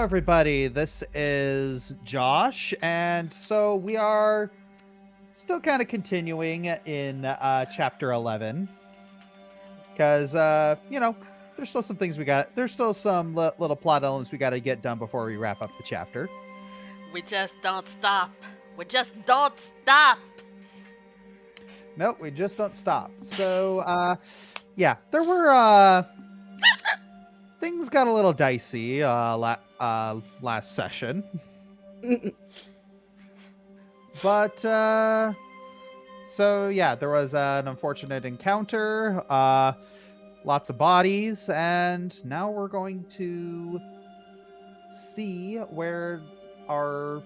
everybody. This is Josh, and so we are still kind of continuing in chapter 11 because there's still some things there's still some little plot elements we got to get done before we wrap up the chapter. We just don't stop. We just don't stop. Nope, we just don't stop. So yeah, there were things got a little dicey last session. But so yeah, there was an unfortunate encounter, lots of bodies, and now we're going to see how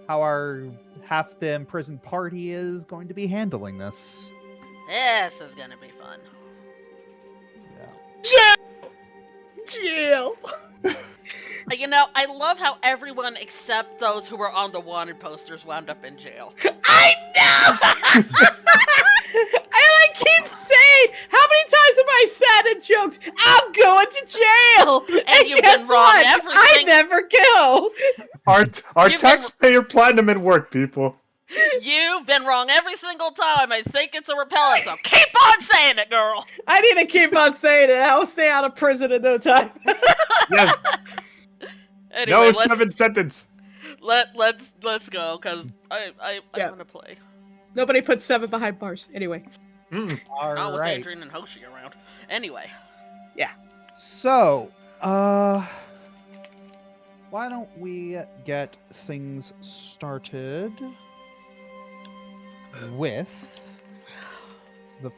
our half the imprisoned party is going to be handling this. This is gonna be fun. Yeah. Jail. You know, I love how everyone except those who were on the wanted posters wound up in jail. I know! I keep saying, how many times have I said and joked, I'm going to jail! And you've been wrong what? every I never go! Our taxpayer platinum at work, people. You've been wrong every single time. I think it's a repellent, so keep on saying it, girl! I need to keep on saying it. I will stay out of prison in no time. Yes. Anyway, No 7 sentence. Let's go, because I want to play. Nobody puts 7 behind bars. Anyway. All Not with right. Adrian and Hoshi around. Anyway. Yeah. So, why don't we get things started with the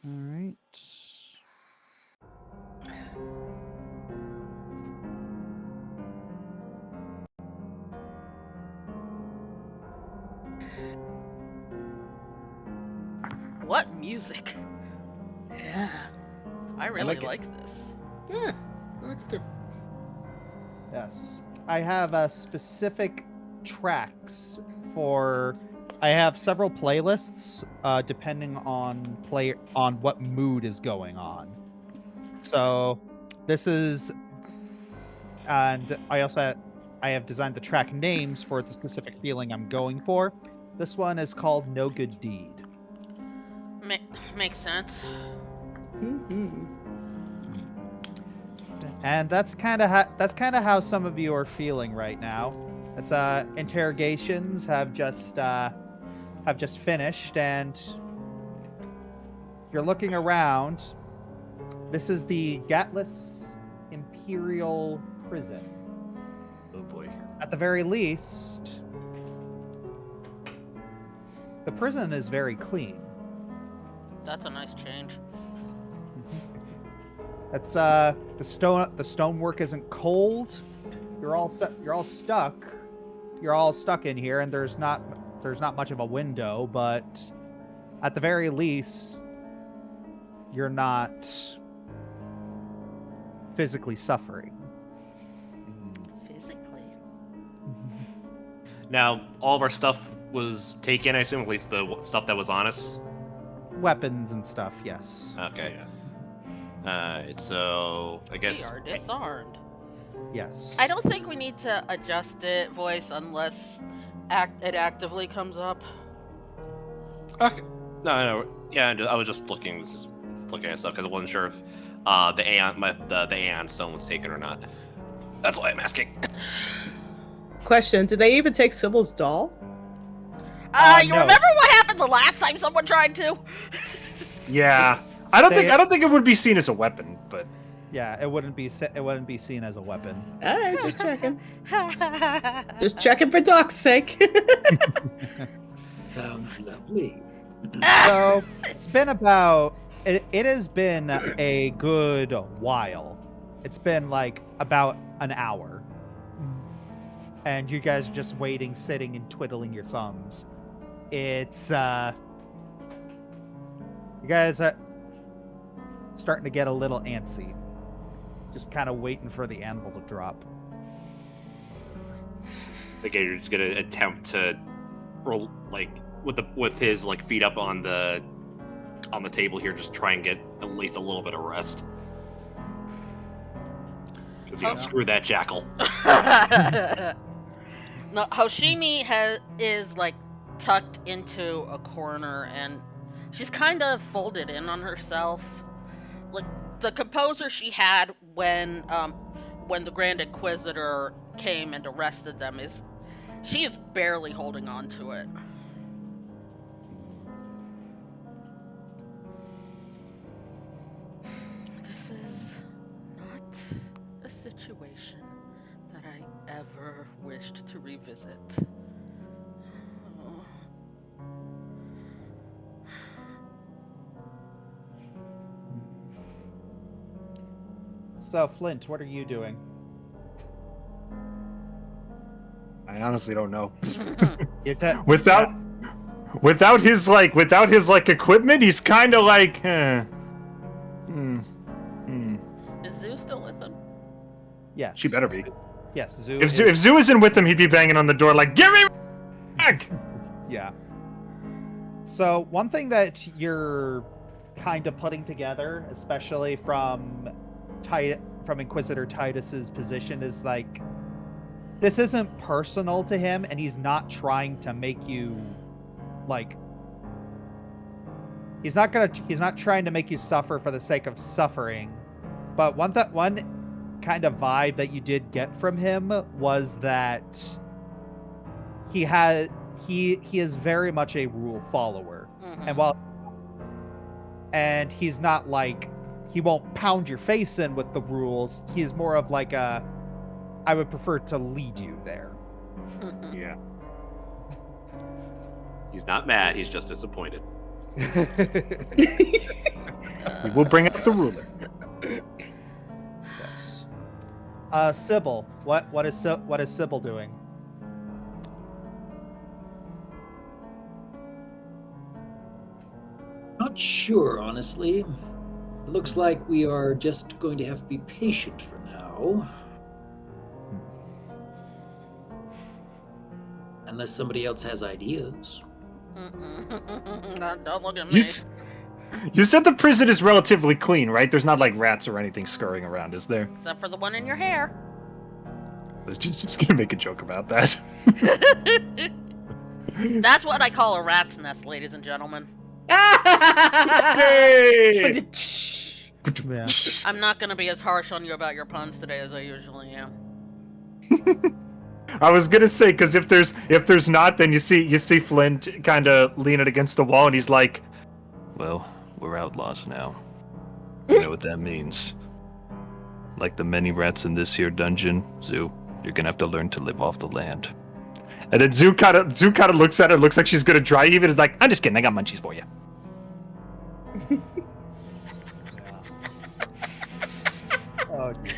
following. All right. What music? Yeah. I really like it. like this. Yeah. I like it too. Yes. I have specific tracks for. I have several playlists depending on what mood is going on. So this is, and I have designed the track names for the specific feeling I'm going for. This one is called No Good Deed. Makes sense. And that's kind of how some of you are feeling right now. It's interrogations have just finished, and you're looking around. This is the Gatless Imperial Prison. Oh boy. At the very least, the prison is very clean. That's a nice change. It's the stonework isn't cold. You're all stuck. You're all stuck in here, and there's not much of a window, but at the very least, you're not physically suffering. Physically? Now, all of our stuff was taken, I assume, at least the stuff that was on us? Weapons and stuff, yes. Okay. So, I guess... We are disarmed. Yes. I don't think we need to adjust it, voice, unless it actively comes up. Okay. No. Yeah, I was just looking at stuff, because I wasn't sure if the Aeon Stone was taken or not. That's why I'm asking. Question, did they even take Sybil's doll? You no. remember what happened the last time someone tried to? Yeah. I don't think it would be seen as a weapon, but Yeah, it wouldn't be seen as a weapon. Alright, just checking. Just checking for Doc's sake. Sounds lovely. So it's been it has been a good while. It's been like about an hour. And you guys are just waiting, sitting and twiddling your thumbs. It's you guys are starting to get a little antsy. Just kind of waiting for the anvil to drop. The Gator's gonna attempt to roll, like, with his feet up on the table here, just try and get at least a little bit of rest. Because screw that jackal. No, Hoshimi is like tucked into a corner, and she's kind of folded in on herself. Like the composure she had when the Grand Inquisitor came and arrested them she is barely holding on to it. This is not a situation that I ever wished to revisit. Oh. So, Flint, what are you doing? I honestly don't know. Without his equipment, he's kind of like. Is Zoo still with him? Yes. She better be. Yes, Zoo. If Zoo isn't with him, he'd be banging on the door like, "Give me back!" Yeah. So one thing that you're kind of putting together, especially from Inquisitor Titus's position, is like, this isn't personal to him, and he's not trying to make you like. He's not trying to make you suffer for the sake of suffering. But one kind of vibe that you did get from him was that he is very much a rule follower. Mm-hmm. And he's not like, he won't pound your face in with the rules. He's more of like I would prefer to lead you there. Yeah. He's not mad, he's just disappointed. We will bring out the ruler. Yes. Sybil, what is Sybil doing? Not sure, honestly. Looks like we are just going to have to be patient for now. Unless somebody else has ideas. Don't look at me. You said the prison is relatively clean, right? There's not like rats or anything scurrying around, is there? Except for the one in your hair. I was just gonna make a joke about that. That's what I call a rat's nest, ladies and gentlemen. Hey! Yeah. I'm not gonna be as harsh on you about your puns today as I usually am. I was gonna say, because if there's not, then you see Flint kind of leaning against the wall, and he's like, "Well, we're outlaws now. You know what that means. Like the many rats in this here dungeon, Zoo, you're gonna have to learn to live off the land." And then Zoo kind of looks at her, looks like she's gonna dry heave it. Is like, "I'm just kidding. I got munchies for you." Oh, dear.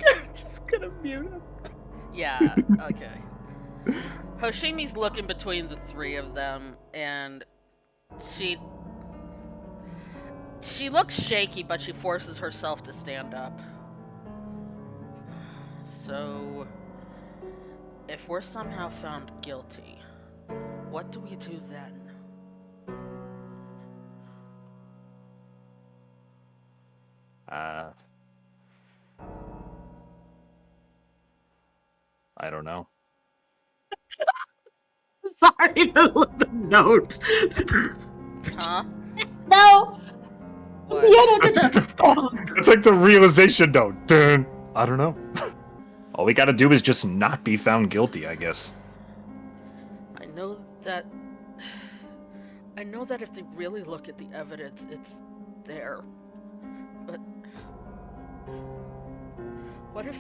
I'm just gonna mute him. Yeah, okay. Hoshimi's looking between the three of them, and she looks shaky, but she forces herself to stand up. So, if we're somehow found guilty, what do we do then? I don't know. Sorry, the note. Huh? No. What? It's like the realization note. Dun. I don't know. All we gotta do is just not be found guilty, I guess. I know that if they really look at the evidence, it's there. But what if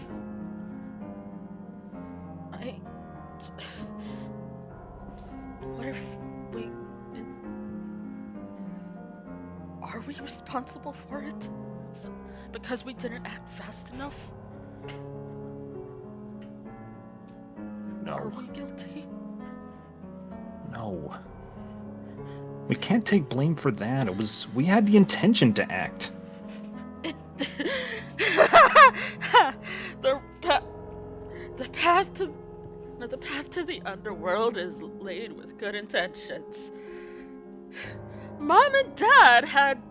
are we responsible for it? Because we didn't act fast enough? No. Are we guilty? No. We can't take blame for that. We had the intention to act. The path to the underworld is laid with good intentions. Mom and Dad had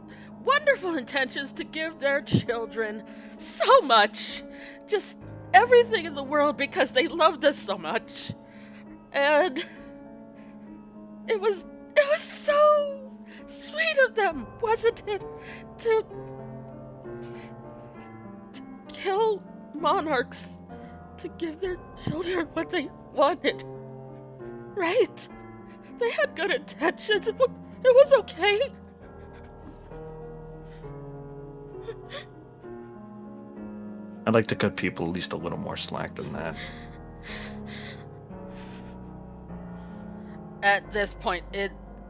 wonderful intentions to give their children so much. Just everything in the world because they loved us so much. And it was so sweet of them, wasn't it? To kill monarchs to give their children what they wanted. Right? They had good intentions. It was okay. I'd like to cut people at least a little more slack than that. At this point,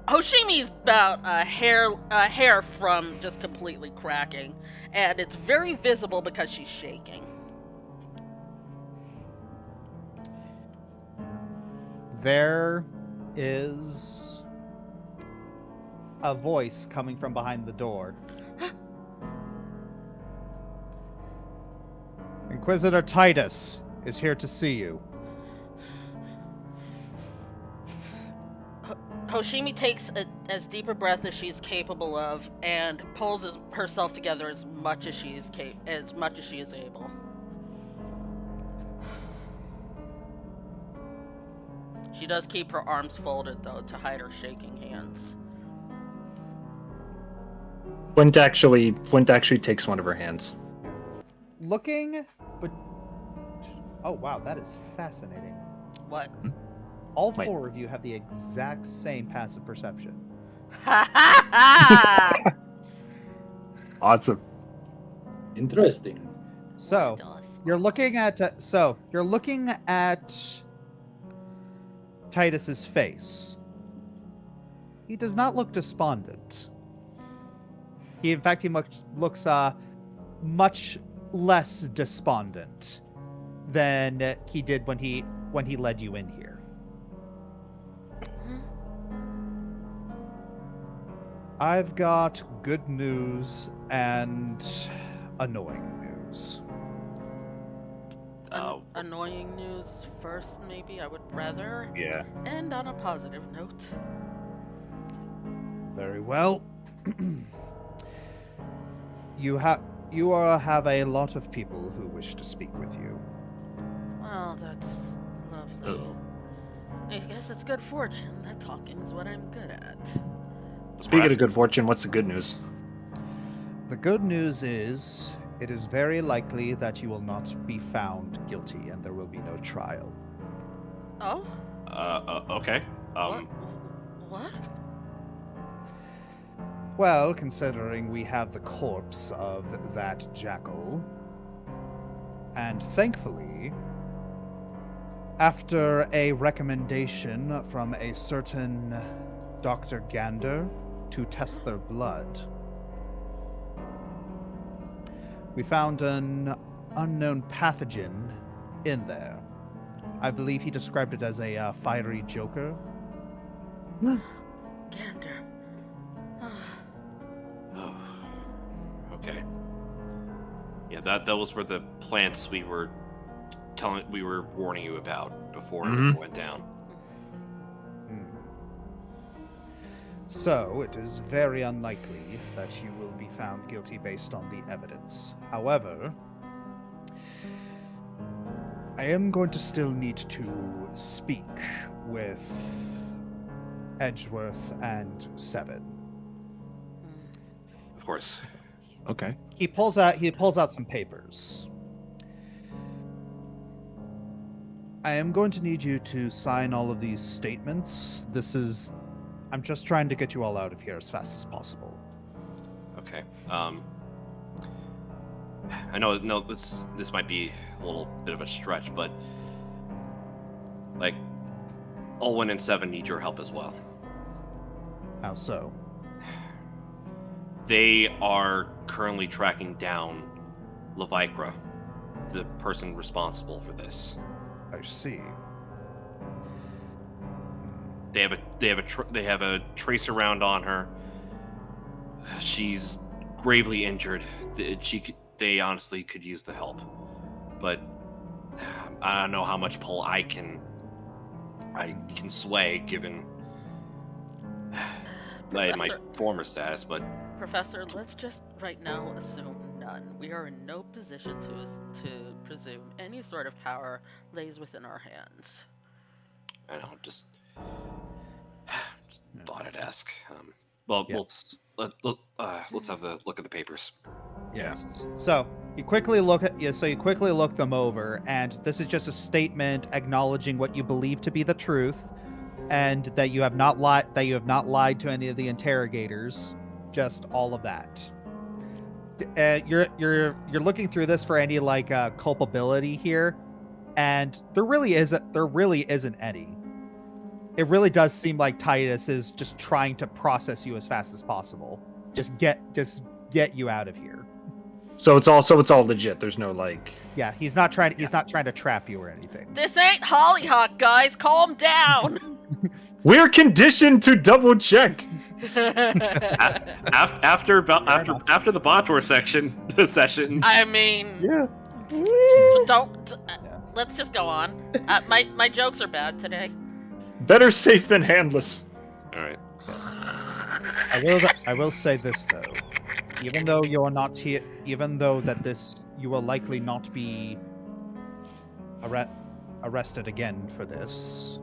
Hoshimi's about a hair from just completely cracking, and it's very visible because she's shaking. There is a voice coming from behind the door. Inquisitor Titus is here to see you. Hoshimi takes as deep a breath as she's capable of and pulls herself together as much as she is able. She does keep her arms folded though to hide her shaking hands. Flint actually takes one of her hands. Looking, but oh wow, that is fascinating. What? All Wait. four of you have the exact same passive perception. Ha ha ha! Awesome. Interesting. So you're looking at Titus's face. He does not look despondent. He looks much less despondent than he did when he led you in here. I've got good news and annoying news. Annoying news first, maybe. I would rather Yeah. end on a positive note. Very well. You have a lot of people who wish to speak with you. Well, that's lovely. Oh. I guess it's good fortune that talking is what I'm good at. Speaking of good fortune, what's the good news? The good news is, it is very likely that you will not be found guilty and there will be no trial. Oh? Okay. What? Well, considering we have the corpse of that jackal, and thankfully, after a recommendation from a certain Dr. Gander to test their blood, we found an unknown pathogen in there. I believe he described it as a fiery joker. Gander. Oh. Okay. Yeah, those were the plants we were warning you about before it went down. So, it is very unlikely that you will be found guilty based on the evidence. However, I am going to still need to speak with Edgeworth and Seven. Of course. Okay. He pulls out some papers. I am going to need you to sign all of these statements. I'm just trying to get you all out of here as fast as possible. Okay. I know. No, this might be a little bit of a stretch, but like, Olwen and Seven need your help as well. How so? They are currently tracking down Levikra, the person responsible for this. I see. They have a tracer round on her. She's gravely injured. They honestly could use the help, but I don't know how much pull I can sway given. my former status, but Professor, let's just right now assume none. We are in no position to presume any sort of power lays within our hands. I don't just thought I'd ask. Well, Yes. let's have the look at the papers. Yes. So you quickly look them over, and this is just a statement acknowledging what you believe to be the truth, and that you have not lied to any of the interrogators. Just all of that. You're looking through this for any like culpability here, and there really isn't any. It really does seem like Titus is just trying to process you as fast as possible. Just get you out of here. So it's all legit. There's no like. Yeah, he's not trying to trap you or anything. This ain't Hollyhock, guys. Calm down. We're conditioned to double check. After the Bottor session. I mean, Yeah. don't. Let's just go on. My jokes are bad today. Better safe than handless. All right. I will say this though, even though you are not here, even though you will likely not be arrested again for this.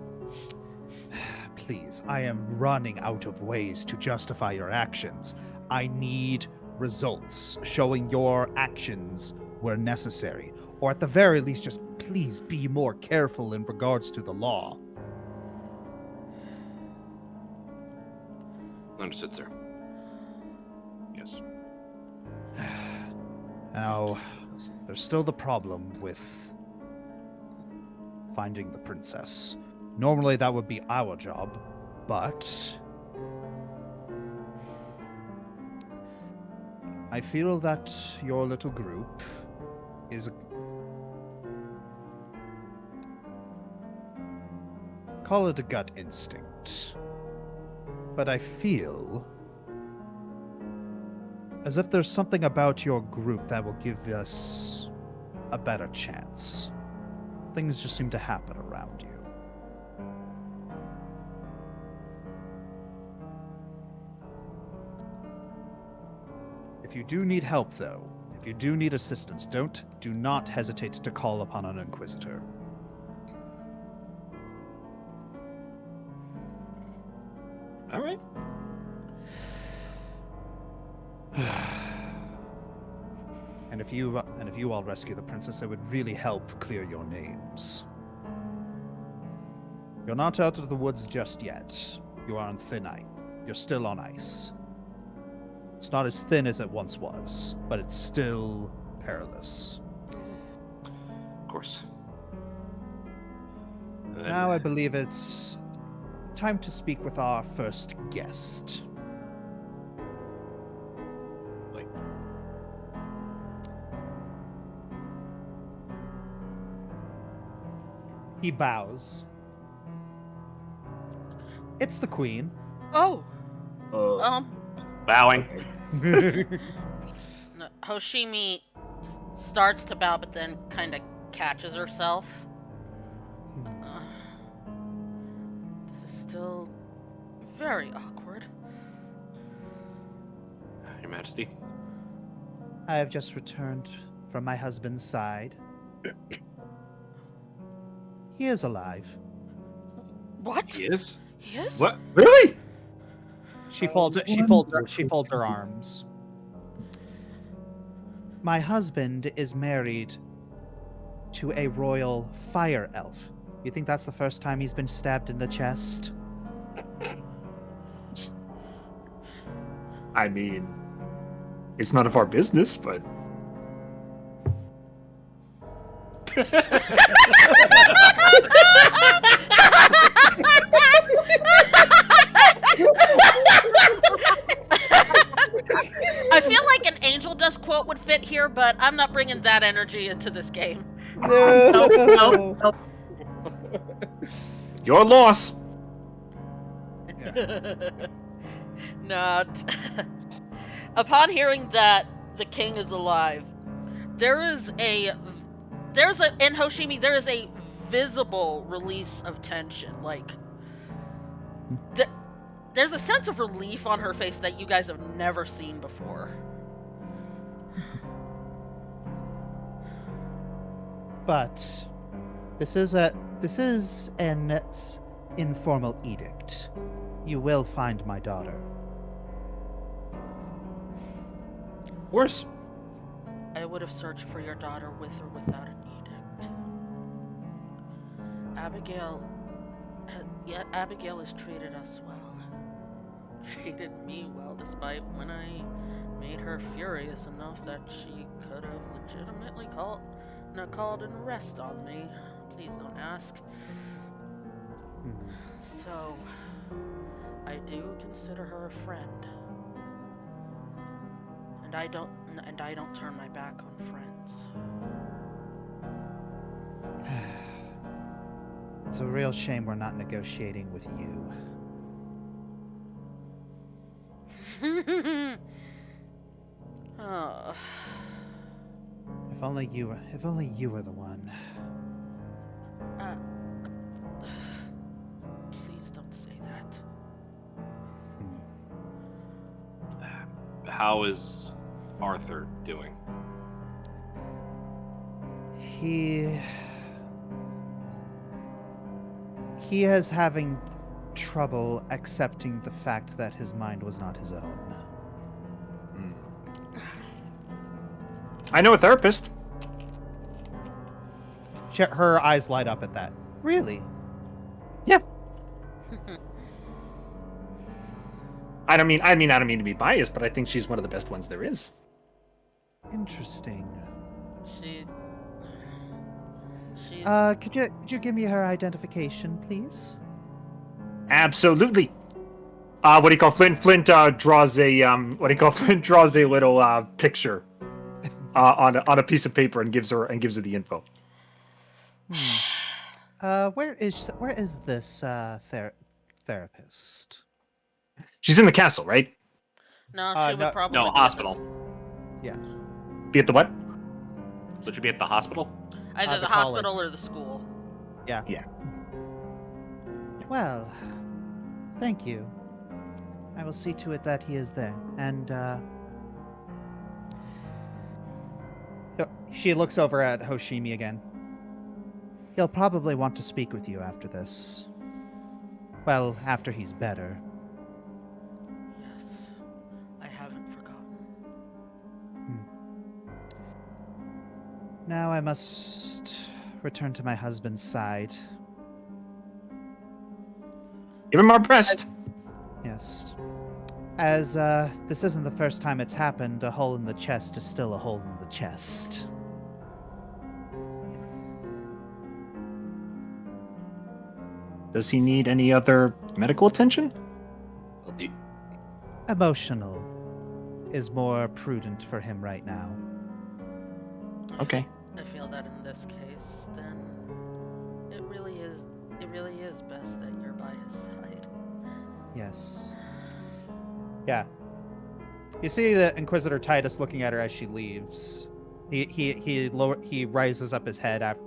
Please, I am running out of ways to justify your actions. I need results showing your actions were necessary, or at the very least, just please be more careful in regards to the law. Understood, sir. Yes. Now, there's still the problem with finding the princess. Normally that would be our job, but I feel that your little group is call it a gut instinct. But I feel as if there's something about your group that will give us a better chance. Things just seem to happen around you. If you do need help, though, if you do need assistance, do not hesitate to call upon an inquisitor. All right. And if you all rescue the princess, it would really help clear your names. You're not out of the woods just yet. You are on thin ice. You're still on ice. It's not as thin as it once was, but it's still perilous. Of course. Now I believe it's time to speak with our first guest. Wait. He bows. It's the queen. Oh, Bowing. no, Hoshimi starts to bow, but then kind of catches herself. This is still very awkward. Your Majesty. I have just returned from my husband's side. He is alive. What? He is? He is? What? Really? She folds her arms. My husband is married to a royal fire elf. You think that's the first time he's been stabbed in the chest? I mean, it's none of our business, but. I feel like an Angel Dust quote would fit here, but I'm not bringing that energy into this game. No. Your loss. Not. Upon hearing that the king is alive, in Hoshimi there is a visible release of tension. Like, there's a sense of relief on her face that you guys have never seen before. But this is an informal edict. You will find my daughter. Worse. I would have searched for your daughter with or without an edict. Abigail has treated us well. Treated me well, despite when I made her furious enough that she could have legitimately called an arrest on me. Please don't ask. So, I do consider her a friend. And I don't turn my back on friends. It's a real shame we're not negotiating with you. Oh. If only you were the one. Please don't say that. How is Arthur doing? He is having trouble accepting the fact that his mind was not his own. I know a therapist. Her eyes light up at that. Really? Yeah. I don't mean to be biased, but I think she's one of the best ones there is. Interesting. She's Could you give me her identification, please? Absolutely. What do you call Flint? Flint draws a little picture on a piece of paper and gives her the info. Where is this therapist? She's in the castle, right? no, she would probably No, be at hospital. Yeah. Be at the what? Would you be at the hospital? either the the college. hospital or the school. Yeah. Yeah. Well, thank you. I will see to it that he is there. And she looks over at Hoshimi again. He'll probably want to speak with you after this. Well, after he's better. Yes, I haven't forgotten. Now I must return to my husband's side. Give him our best. Yes. As this isn't the first time it's happened, a hole in the chest is still a hole in the chest. Does he need any other medical attention? Well, do you- Emotional is more prudent for him right now. Okay. I feel that in this case, then it really is best that you're by his side. Yes. Yeah. You see the Inquisitor Titus looking at her as she leaves. He rises up his head after.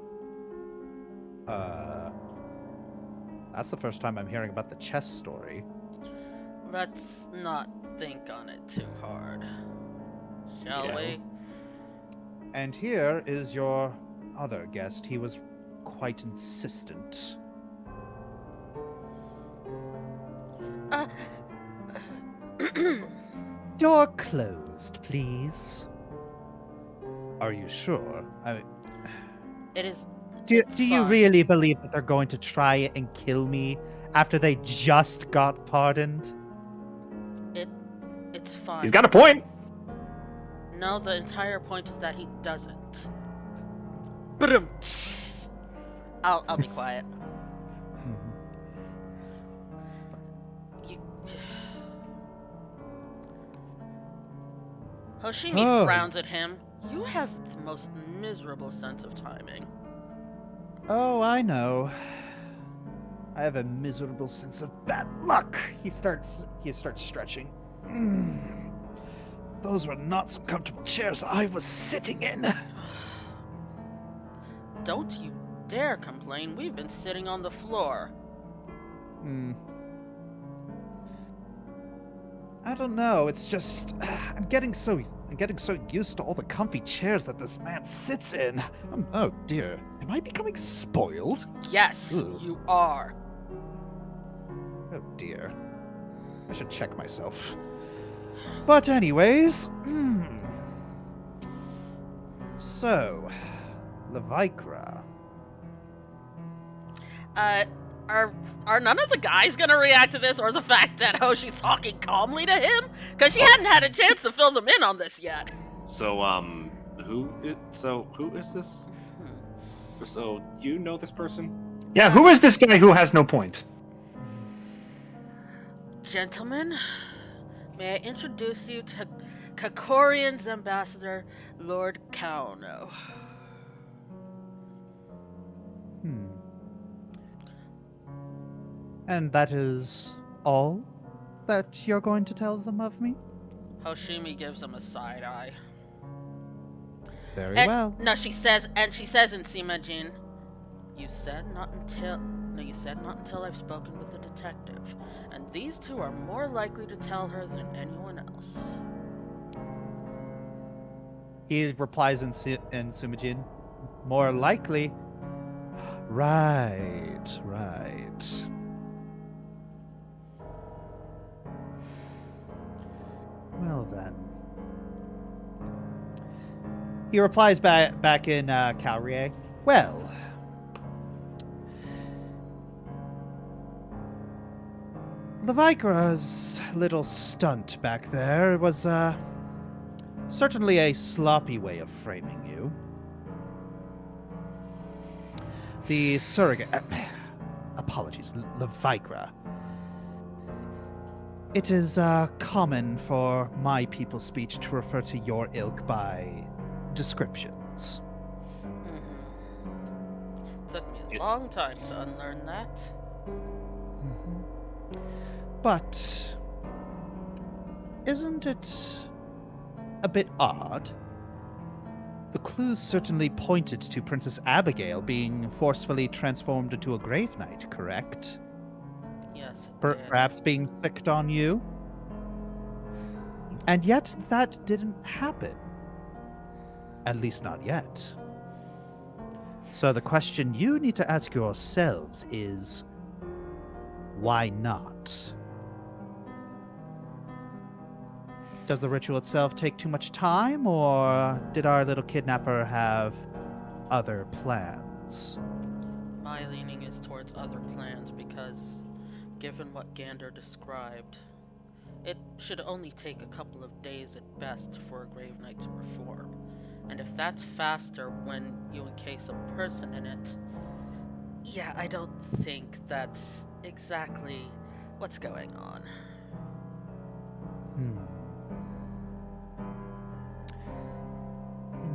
That's the first time I'm hearing about the chest story. Let's not think on it too hard, shall Yeah. we? And here is your other guest. He was quite insistent. Door closed, please. Are you sure? It is. Do it's you fine. really believe that they're going to try and kill me after they just got pardoned? It's fine. He's got a point. No, the entire point is that he doesn't. Ba-dum. I'll be quiet. You... Hoshimi Oh. frowns at him. You have the most miserable sense of timing. Oh, I know. I have a miserable sense of bad luck. He starts stretching. Those were not some comfortable chairs I was sitting in. Don't you dare complain. We've been sitting on the floor. I don't know. It's just I'm getting so used to all the comfy chairs that this man sits in. Oh dear. Am I becoming spoiled? Yes, Ugh. you are. Oh dear. I should check myself. But anyways, so Levikra. Are none of the guys gonna react to this, or the fact that she's talking calmly to him? Because she hadn't had a chance to fill them in on this yet. So, who is this? So, you know this person? Yeah, who is this guy who has no point? Gentlemen, may I introduce you to Kakorian's ambassador, Lord Kauno. And that is all that you're going to tell them of me? Hoshimi gives him a side eye. Very And, well. No, she says in Simajin, you said not until I've spoken with the detective, and these two are more likely to tell her than anyone else. He replies in Sumajin, more likely. Right. Well then. He replies back in Calrier. Well. Levikra's little stunt back there was certainly a sloppy way of framing you. The surrogate... apologies, Levikra. It is common for my people's speech to refer to your ilk by descriptions. Took me a long time to unlearn that. But isn't it a bit odd? The clues certainly pointed to Princess Abigail being forcefully transformed into a Grave Knight, correct? Yes, it did. Perhaps being sicked on you? And yet that didn't happen. At least not yet. So the question you need to ask yourselves is, why not? Does the ritual itself take too much time, or did our little kidnapper have other plans? My leaning is towards other plans because, given what Gander described, it should only take a couple of days at best for a Grave Knight to reform. And if that's faster when you encase a person in it, yeah, I don't think that's exactly what's going on.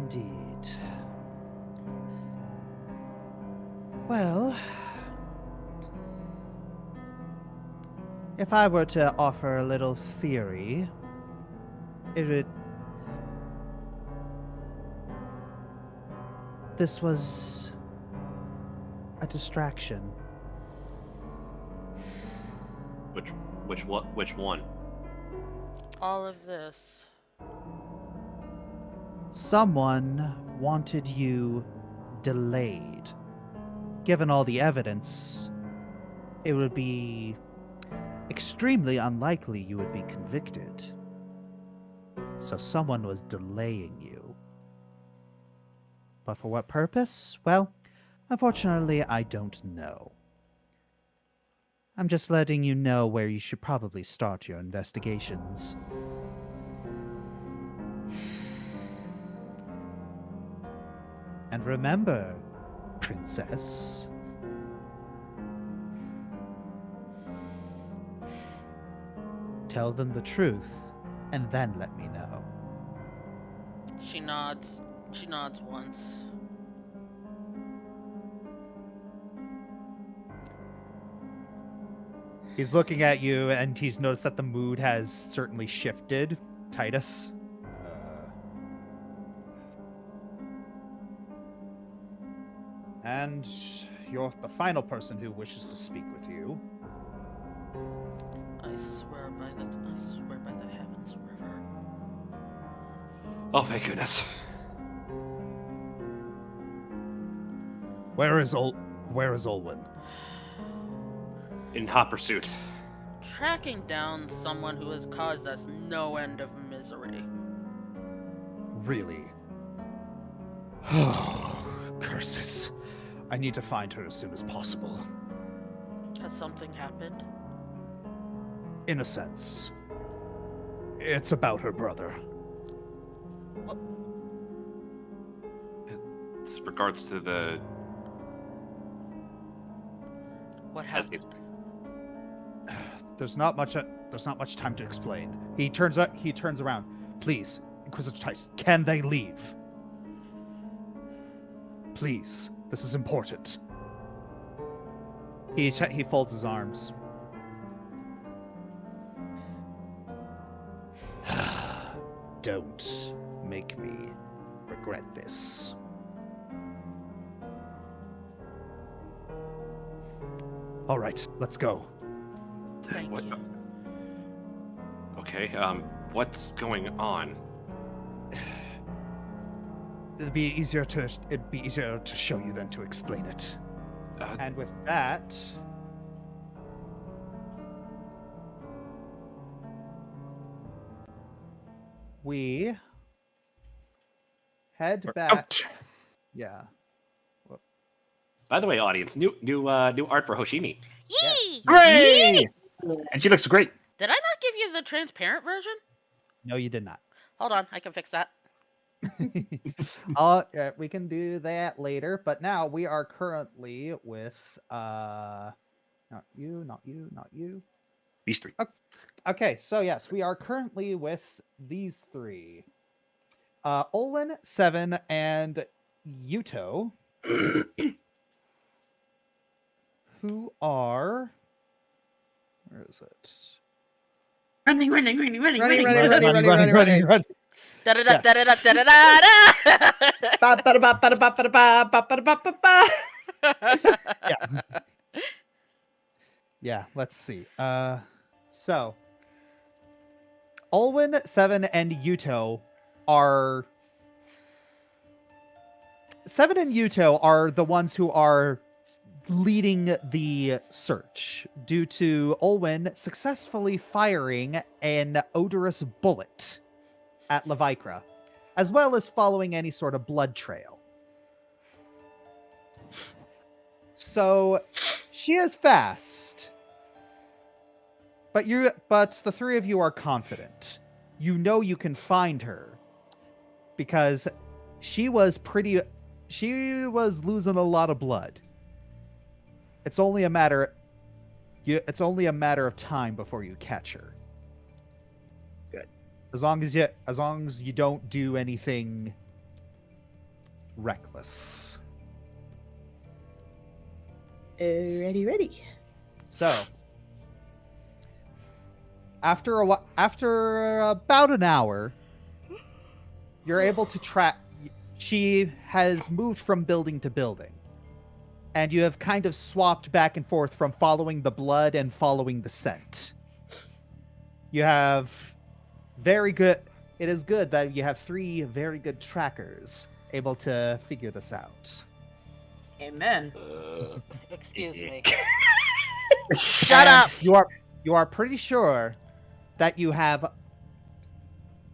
Indeed. Well, if I were to offer a little theory, this was a distraction. Which one? All of this. Someone wanted you delayed. Given all the evidence, it would be extremely unlikely you would be convicted. So someone was delaying you. But for what purpose? Well, unfortunately, I don't know. I'm just letting you know where you should probably start your investigations. And remember, Princess, tell them the truth, and then let me know. She nods. She nods once. He's looking at you, and he's noticed that the mood has certainly shifted. Titus. And you're the final person who wishes to speak with you. I swear swear by the heavens river. Oh, thank goodness. Where is Olwen? In hot pursuit. Tracking down someone who has caused us no end of misery. Really? Oh, curses. I need to find her as soon as possible. Has something happened? In a sense. It's about her brother. It's regards to the... What happened? There's not much time to explain. He turns around. Please, Inquisitor Titus, can they leave? Please, this is important. He folds his arms. Don't make me regret this. All right, let's go. Thank What? you. Okay, what's going on? It'd be easier to show you than to explain it. And with that, we head back. Out. Yeah. By the way, audience, new art for Hoshimi. Yee! Hooray! And she looks great. Did I not give you the transparent version? No, you did not. Hold on, I can fix that. We can do that later. But now we are currently with not you. These three. Okay, so yes, we are currently with these three. Olwen, Seven, and Yuto. Who are... Where is it? Running. Da da da Yes. da da da da da. Yeah. Yeah, let's see. So Olwen, Seven, and Yuto are the ones who are leading the search due to Olwen successfully firing an odorous bullet at Levikra, as well as following any sort of blood trail. So she is fast, but the three of you are confident. You know you can find her because she was losing a lot of blood. It's only a matter of time before you catch her. Good. As long as you don't do anything reckless. Ready. So, after about an hour, you're able to track. She has moved from building to building, and you have kind of swapped back and forth from following the blood and following the scent. You have very good. It is good that you have three very good trackers able to figure this out. Amen. Excuse me. Shut up! You are pretty sure that you have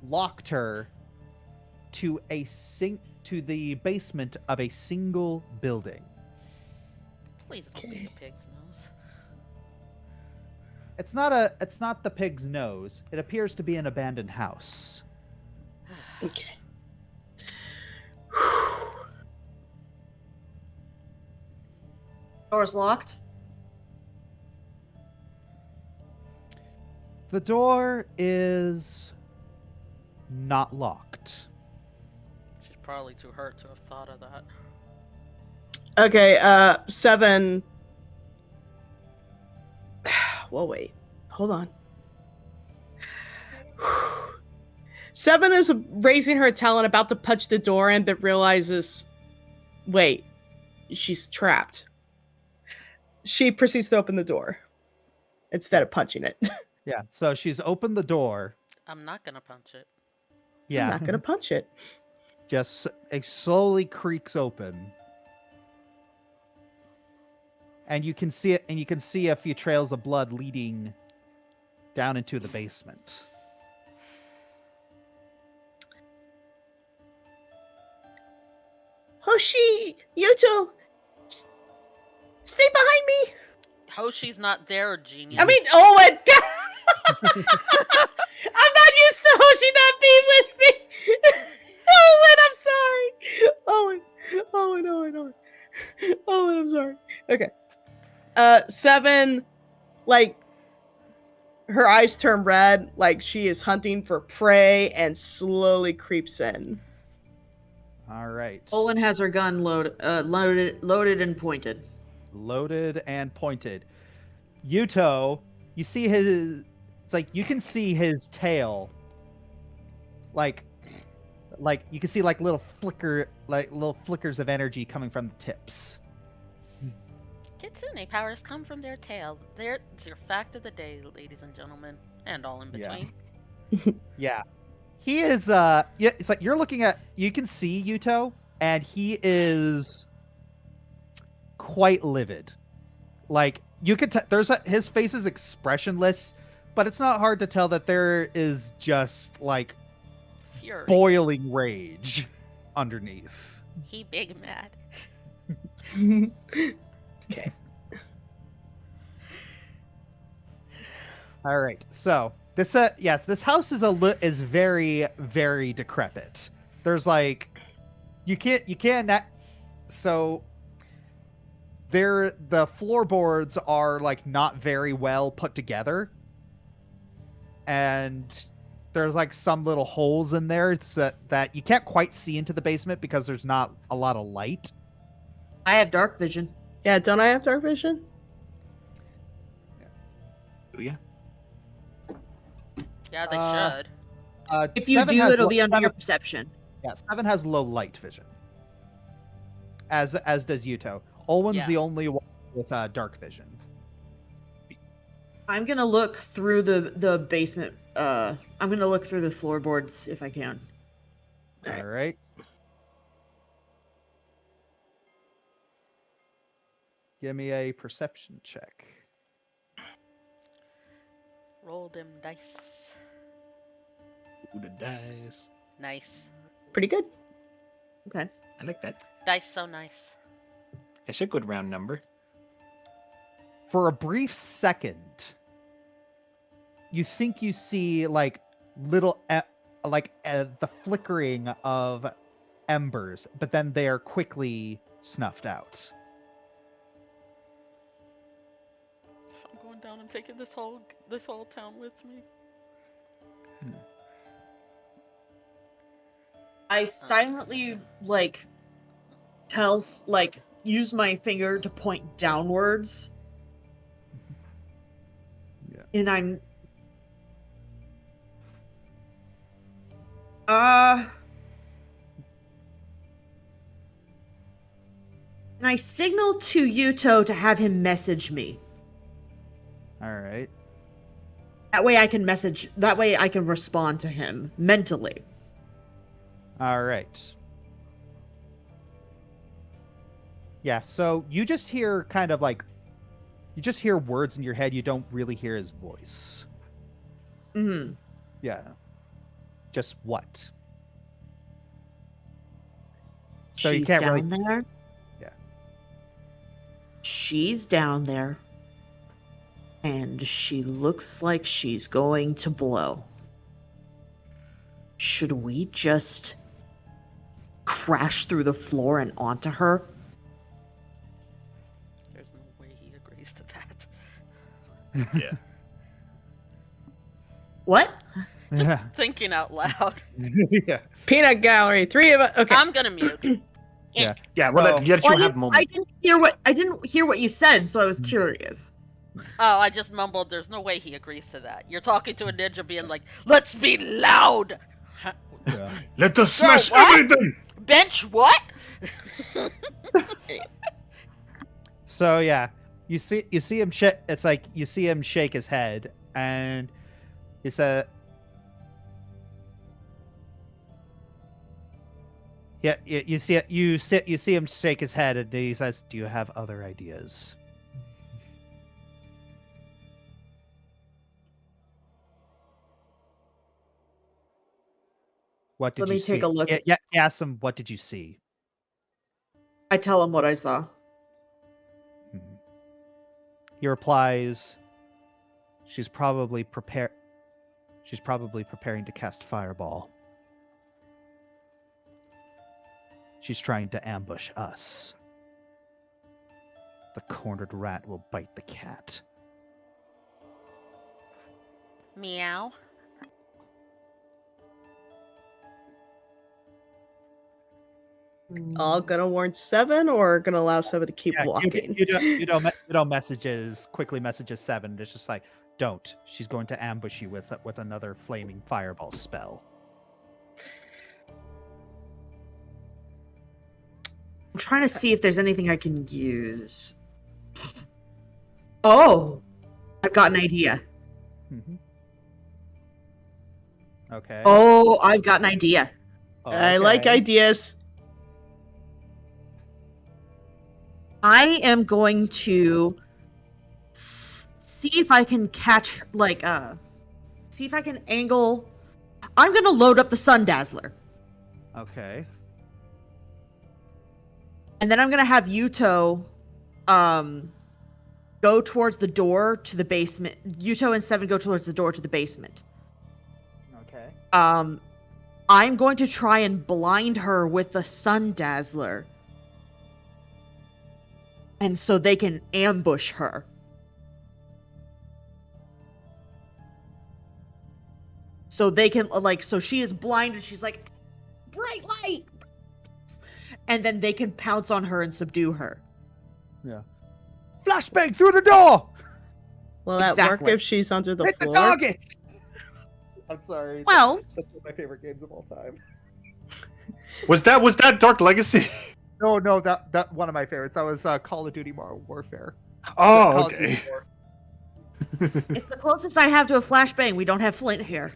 locked her to the basement of a single building. Please don't be the pig's nose. It's not the pig's nose. It appears to be an abandoned house. Okay. Door's locked. The door is not locked. She's probably too hurt to have thought of that. Okay, Seven. Well, wait. Hold on. Seven is raising her talon, about to punch the door in, but realizes, wait, she's trapped. She proceeds to open the door instead of punching it. Yeah. So she's opened the door. I'm not gonna punch it. Yeah. I'm not gonna punch it. Just it slowly creaks open. And you can see it, and you can see a few trails of blood leading down into the basement. Hoshi, Yuto, stay behind me. Hoshi's not there, genius. I mean, Owen. I'm not used to Hoshi not being with me. Owen, I'm sorry. Owen, I'm sorry. Okay. 7, like, her eyes turn red, like she is hunting for prey, and slowly creeps in. All right. Olin has her gun loaded and pointed. Loaded and pointed. Yuto, you see his. It's like you can see his tail. Like you can see like little flickers of energy coming from the tips. Kitsune powers come from their tail. There's your fact of the day, ladies and gentlemen, and all in Yeah. between. Yeah. He is yeah, it's like you can see Yuto, and he is quite livid. Like you could his face is expressionless, but it's not hard to tell that there is just like Fury. boiling rage underneath. He big mad. Okay. All right. So, this yes, this house is very, very decrepit. There's like so the floorboards are like not very well put together. And there's like some little holes in there that you can't quite see into the basement because there's not a lot of light. I have dark vision. Yeah, don't I have dark vision? Do ya? Yeah, they Uh, should. If you 7 do, has it'll lo- be under 7 your perception. Yeah, 7 has low light vision. As does Yuto. Olwen's Yeah. the only one with dark vision. I'm gonna look through the basement. I'm gonna look through the floorboards if I can. All right. Give me a perception check. Roll them dice. Ooh, the dice. Nice. Pretty good. Okay. I like that. Dice so nice. It's a good round number. For a brief second, you think you see like little the flickering of embers, but then they are quickly snuffed out. If I'm going down, I'm taking this whole town with me. I silently use my finger to point downwards. Yeah. And I'm and I signal to Yuto to have him message me. All right. That way I can respond to him mentally. All right. Yeah, so you just hear words in your head. You don't really hear his voice. Mm-hmm. Yeah. Just what? So She's you can't down really. there. Yeah. She's down there. And she looks like she's going to blow. Should we just crash through the floor and onto her? There's no way he agrees to that. Yeah. What? Yeah. Thinking out loud. Yeah. Peanut gallery. 3 of us. Okay. I'm gonna mute. Yeah. Yeah, So- well, let you Well, have a moment. I didn't hear what you said, so I was curious. Oh, I just mumbled. There's no way he agrees to that. You're talking to a ninja, being like, "Let's be loud." Yeah. Let us smash what? everything! Bench what? So yeah, You see him. It's like you see him shake his head, and he said, "Yeah, you see it. You see him shake his head, and he says, "Do you have other ideas?" What did Let you me see? take a look. Yeah, ask him. What did you see? I tell him what I saw. Mhm. He replies, She's probably preparing to cast fireball. She's trying to ambush us. The cornered rat will bite the cat." Meow. All gonna warn Seven, or gonna allow Seven to keep Yeah, walking? you don't quickly messages 7. It's just like, don't. She's going to ambush you with another flaming fireball spell. I'm trying to see if there's anything I can use. Oh, I've got an idea. Mm-hmm. Okay. Oh, I've got an idea. I like Okay. ideas. I am going to see if I can catch, see if I can angle. I'm going to load up the Sun Dazzler. Okay. And then I'm going to have Yuto go towards the door to the basement. Yuto and Seven go towards the door to the basement. Okay. I'm going to try and blind her with the Sun Dazzler. And so they can ambush her. So they can, so she is blind and she's like, bright light! And then they can pounce on her and subdue her. Yeah. Flashbang through the door. Will that Exactly. work if she's under the Hit floor? the target. I'm sorry. Well, That's one of my favorite games of all time. Was that Dark Legacy? No, that one of my favorites. That was Call of Duty Modern Warfare. Oh, Call of Duty okay. War. it's the closest I have to a flashbang. We don't have Flint here.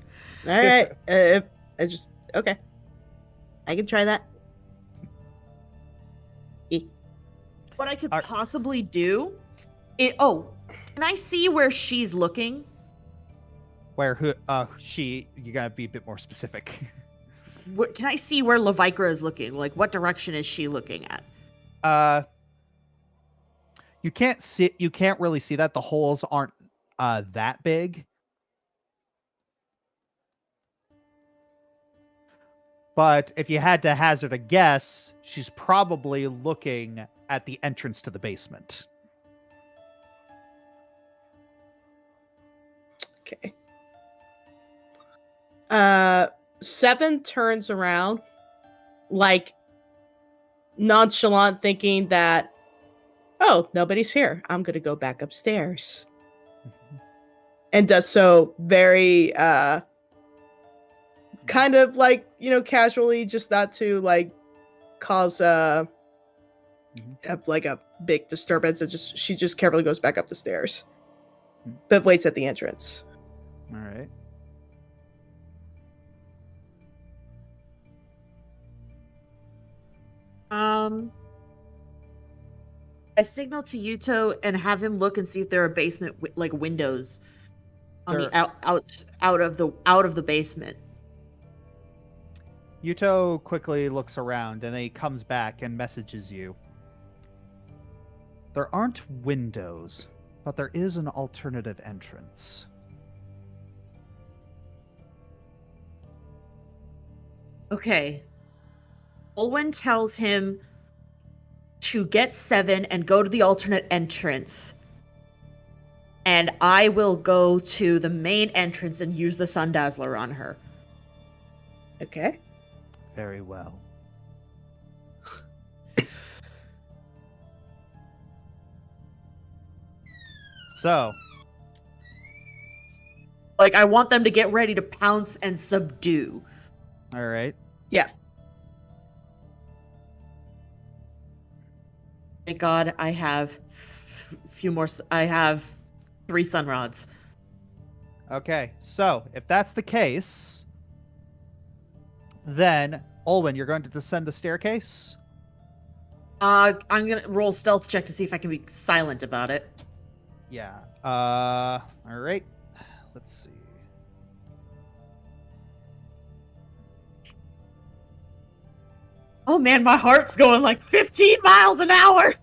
All right. Okay. I can try that. What I could Are- possibly do is, can I see where she's looking? Where you gotta be a bit more specific. Can I see where Levikra is looking? Like, what direction is she looking at? You can't really see that. The holes aren't that big. But if you had to hazard a guess, she's probably looking at the entrance to the basement. Okay. Seven turns around, like nonchalant, thinking that, oh, nobody's here. I'm gonna go back upstairs. And does so very kind of like, casually, just not to like cause like a big disturbance. She just carefully goes back up the stairs, but waits at the entrance. All right. I signal to Yuto and have him look and see if there are basement windows on the out of the basement. Yuto quickly looks around and then he comes back and messages you. There aren't windows, but there is an alternative entrance. Okay. Olwen tells him to get Seven and go to the alternate entrance. And I will go to the main entrance and use the Sun Dazzler on her. Okay. Very well. So, I want them to get ready to pounce and subdue. all right. Yeah. Thank God I have few more. I have 3 sun rods. Okay, so if that's the case, then Olwen, you're going to descend the staircase. I'm gonna roll stealth check to see if I can be silent about it. Yeah. All right. Let's see. Oh man, my heart's going like 15 miles an hour.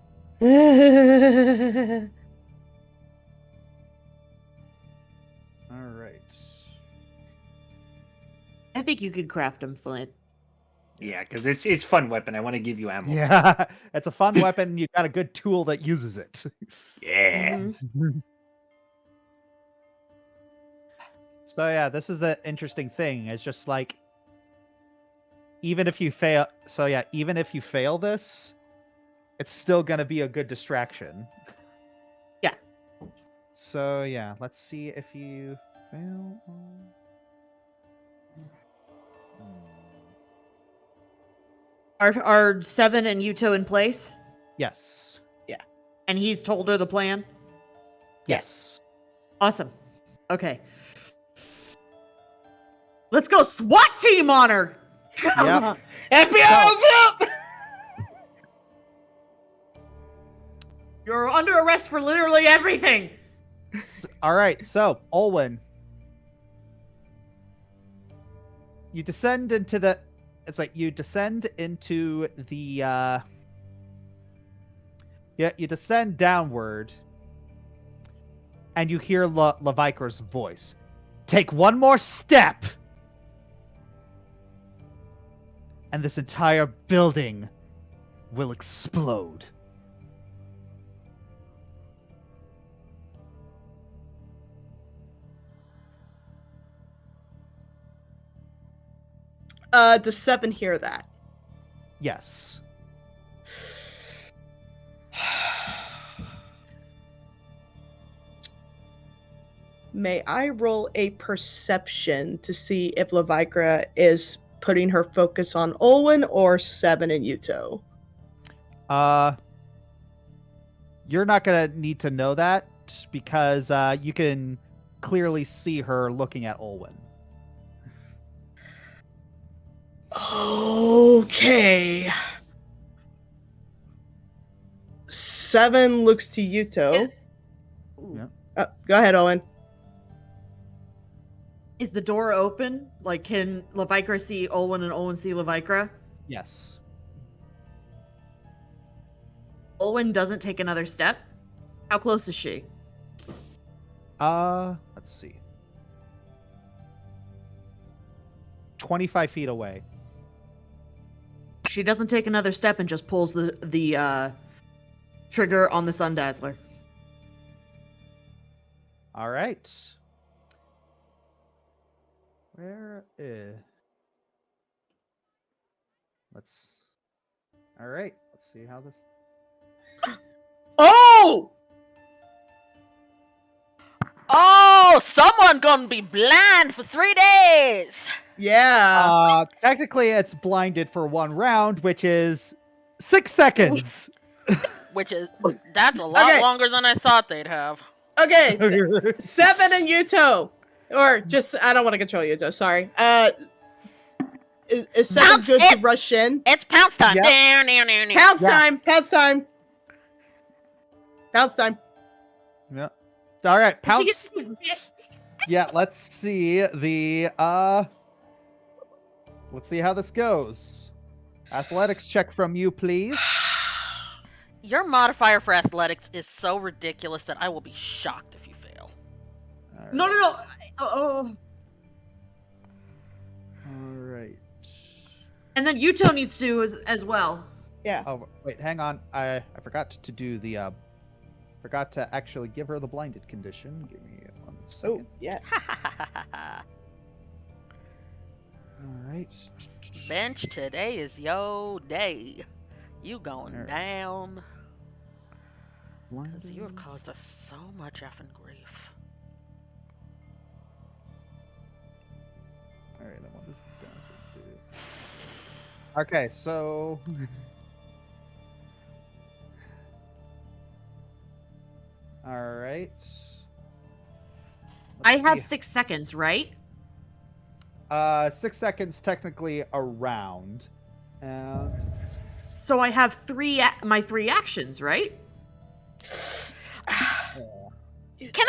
All right. I think you could craft them, Flint. Yeah, because it's fun weapon. I want to give you ammo. Yeah, it's a fun weapon. You got a good tool that uses it. Yeah. Mhm. So yeah, this is the interesting thing. It's just like, even if you fail, even if you fail this, it's still gonna be a good distraction. Yeah. So yeah, let's see if you fail. Are Seven and Yuto in place? Yes. And he's told her the plan? Yes. Awesome. Okay. Let's go SWAT team on her! Yep. FBI, You're under arrest for literally everything! All right, so Olwen, you descend into the. It's like you descend into the. Yeah, you descend downward, and you hear Levikra's voice. Take one more step, and this entire building will explode. Does Seven hear that? Yes. May I roll a perception to see if Levikra is putting her focus on Olwen or Seven and Yuto? You're not gonna need to know that because you can clearly see her looking at Olwen. Okay. Seven looks to Yuto. Yeah. Go ahead, Owen. Is the door open? Like, can Levikra see Olwen and Olwen see Levikra? Yes. Olwen doesn't take another step? How close is she? Let's see. 25 feet away. She doesn't take another step and just pulls the trigger on the Sun Dazzler. All right. Where is... Let's... All right. Let's see how this... Oh! Oh, someone gonna be blind for 3 days. Yeah. Technically, it's blinded for 1 round, which is 6 seconds. That's a lot Okay. longer than I thought they'd have. Okay. Seven and Yuto. Or just, I don't want to control Yuto, sorry. Is Seven Bounce good to it! rush in? It's pounce time. Yep. Pounce Yeah. time! Pounce time! Pounce time. Yeah. All right. She Pounce. gets- Yeah. Let's see the. Let's see how this goes. Athletics check from you, please. Your modifier for athletics is so ridiculous that I will be shocked if you fail. All No, right. no, no. Oh. All right. And then Yuto needs to as well. Yeah. Oh wait, hang on. I forgot to do the. Forgot to actually give her the blinded condition. Give me 1 Oh, second. yes. All right. Bench, today is yo day. You going Alright. down. Blinded. Because you have caused us so much effing grief. All right. What does Dazzle do? Okay, so All right. I Let's have see. 6 seconds, right? 6 seconds technically around. And So I have my 3 actions, right? Can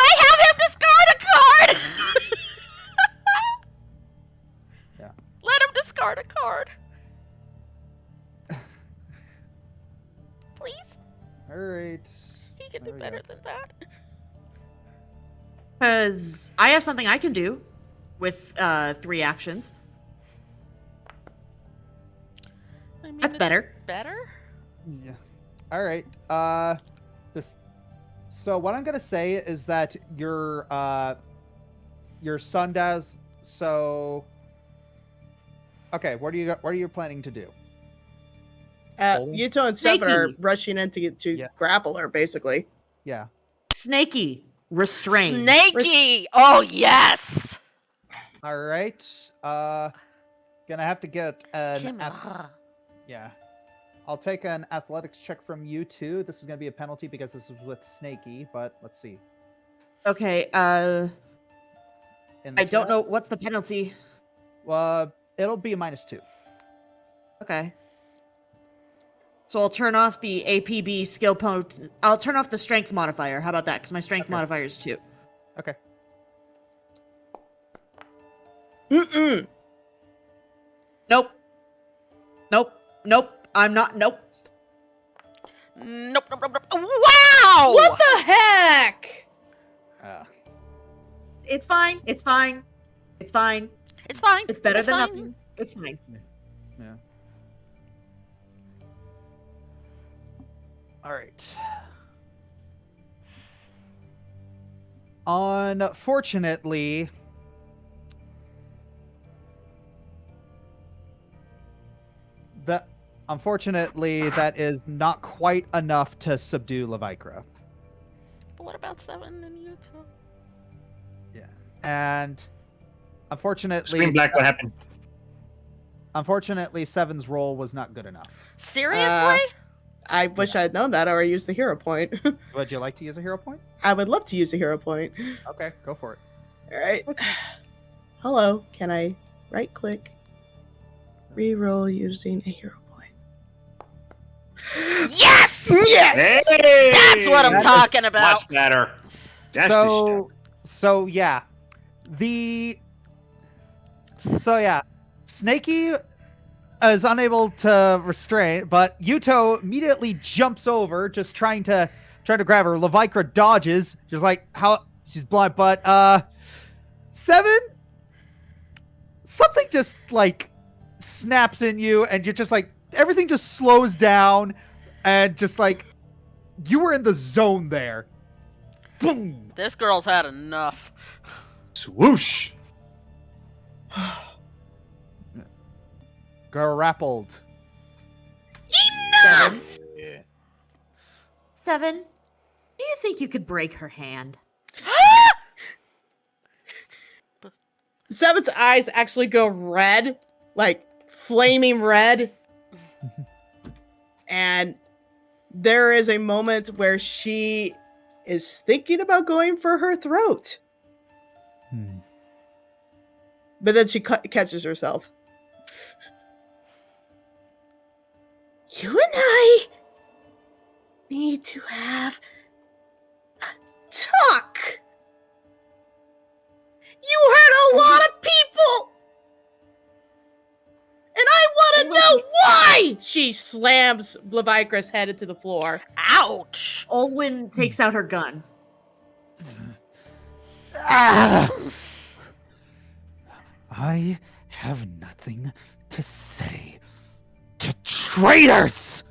I have him discard a card? Yeah. Let him discard a card. Please? all right. He can There do we better go. than that. Because I have something I can do with 3 actions. I mean, That's it's better. Better? Yeah. All right. So what I'm gonna say is that your son does so. Okay, what are you planning to do? Olwen? Yuto and Seven are Snaky. rushing in to Yeah. grapple her, basically. Yeah. Snaky. Restrain. Snaky! Oh, yes! All right. Gonna have to get an Chimera. yeah. I'll take an athletics check from you too. This is gonna be a penalty because this is with Snaky, but let's see. Okay, In the I don't chat? know. What's the penalty? It'll be a -2. Okay. So I'll turn off the APB skill point. I'll turn off the strength modifier. How about that? Because my strength Okay. modifier is 2. Okay. Mm-mm. Nope. Nope. Nope. I'm not. Nope. Nope, nope, nope, nope. Wow! What the heck? It's fine. It's fine. It's fine. It's fine. It's better It's than fine. nothing. It's fine. Yeah. All right. Unfortunately, that is not quite enough to subdue Levikra. But what about 7 and you two? Yeah. And unfortunately, Scream black. What happened? Unfortunately, Seven's roll was not good enough. Seriously? I wish I had known that or used the hero point. Would you like to use a hero point? I would love to use a hero point. Okay, go for it. All right. Hello. Can I right click? Reroll using a hero point. Yes! Yes! Hey! That's what I'm That is talking about. Much better. That's So yeah, Snaky is unable to restrain, but Yuto immediately jumps over, just trying to grab her. Levikra dodges, just like how she's blind, but 7, something just like snaps in you, and you're just like everything just slows down, and just like you were in the zone there. Boom. This girl's had enough. Swoosh. Grappled. 7. Yeah. 7. Do you think you could break her hand? Seven's eyes actually go red, like flaming red. And there is a moment where she is thinking about going for her throat. But then she catches herself. You and I need to have a talk. You hurt a lot of people. And I want to know why! She slams Levikra's head into the floor. Ouch! Olwen takes out her gun. I have nothing to say to traitors.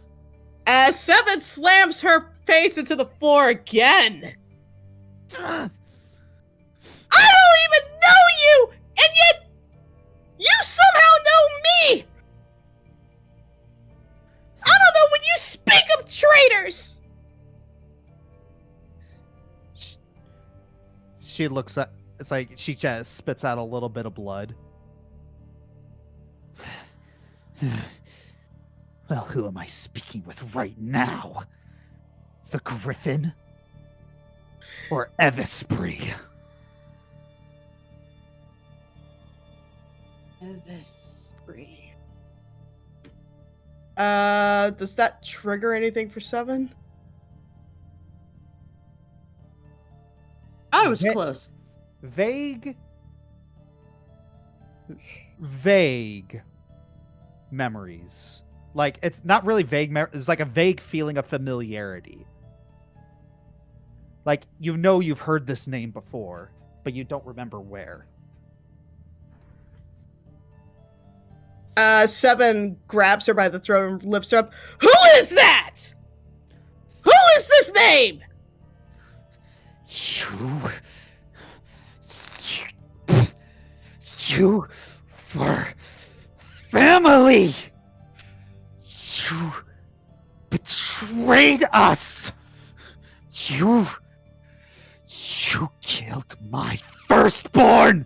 As Seven slams her face into the floor again. I don't even know you, and yet you somehow know me. I don't know when you speak of traitors. She looks at. It's like she just spits out a little bit of blood. Well, who am I speaking with right now? The Griffin? For Evispri. Evispri. Does that trigger anything for 7? I was Yeah. close. Vague memories. Like, it's not really vague it's like a vague feeling of familiarity. Like, you know you've heard this name before, but you don't remember where. 7 grabs her by the throat and lifts her up. Who is that? Who is this name? You were family. You betrayed us. You killed my firstborn.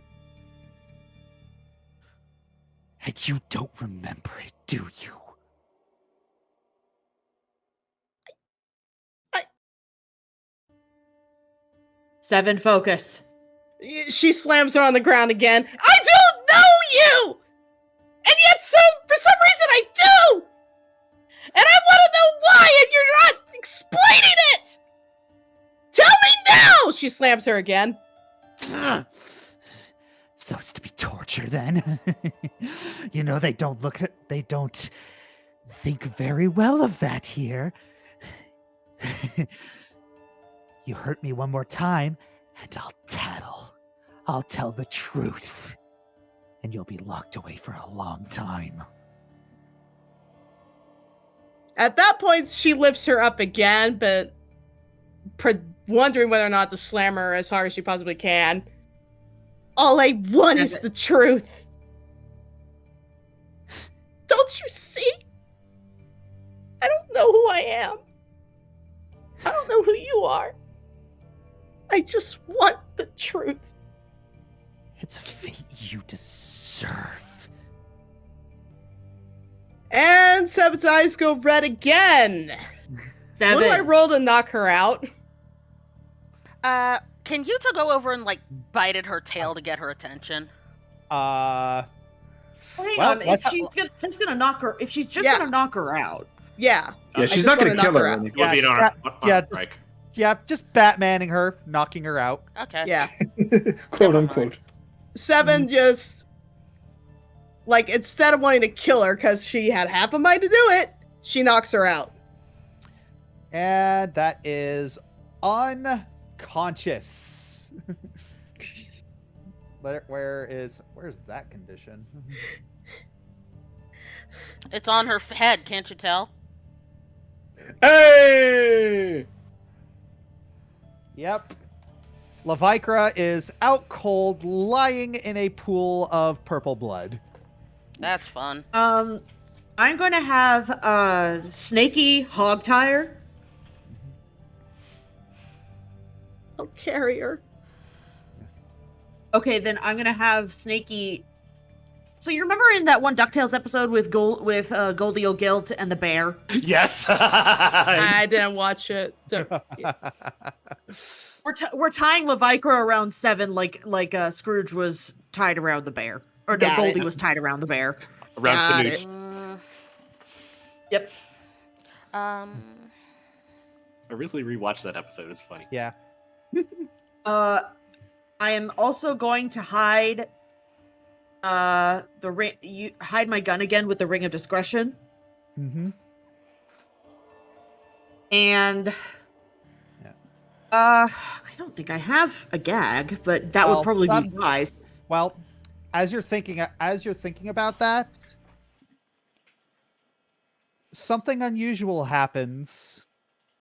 And you don't remember it, do you? Seven, focus. She slams her on the ground again. I don't know you! And yet for some reason I do! And I want to know why, and you're not explaining it! Tell me now! She slams her again. So it's to be torture then. You know, they don't think very well of that here. You hurt me one more time, and I'll tattle. I'll tell the truth. And you'll be locked away for a long time. At that point, she lifts her up again, but wondering whether or not to slam her as hard as she possibly can. All I want is the truth. Don't you see? I don't know who I am. I don't know who you are. I just want the truth. It's a fate you deserve. And Seven's eyes go red again. 7. What do I roll to knock her out? Can Yuta go over and like bite at her tail to get her attention? Hang well, on. If she's gonna knock her, if she's just gonna knock her out. Yeah. Yeah, I she's just not going wanna to kill knock her. her or out. anything. It would be an yeah, arm strike. Yeah, just Batmaning her, knocking her out. Okay. Yeah. Quote Never unquote. 7 just, like, instead of wanting to kill her because she had half a mind to do it, she knocks her out. And that is unconscious. Where's that condition? It's on her head, can't you tell? Hey! Yep. Lavikra is out cold, lying in a pool of purple blood. That's fun. I'm going to have Snaky hog tire. I'll carry her. Okay, then I'm going to have Snaky. So you remember in that one DuckTales episode with Goldie O'Gilt and the bear? Yes. I didn't watch it. We're tying Lavikra around 7 like Scrooge was tied around the bear. Or no, Got Goldie it. was tied around the bear. Around Got Canute. it. Yep. I recently rewatched that episode. It's funny. Yeah. I am also going to hide hide my gun again with the Ring of Discretion. Mm-hmm. And I don't think I have a gag, but that would probably be wise. Well, as you're thinking about that, something unusual happens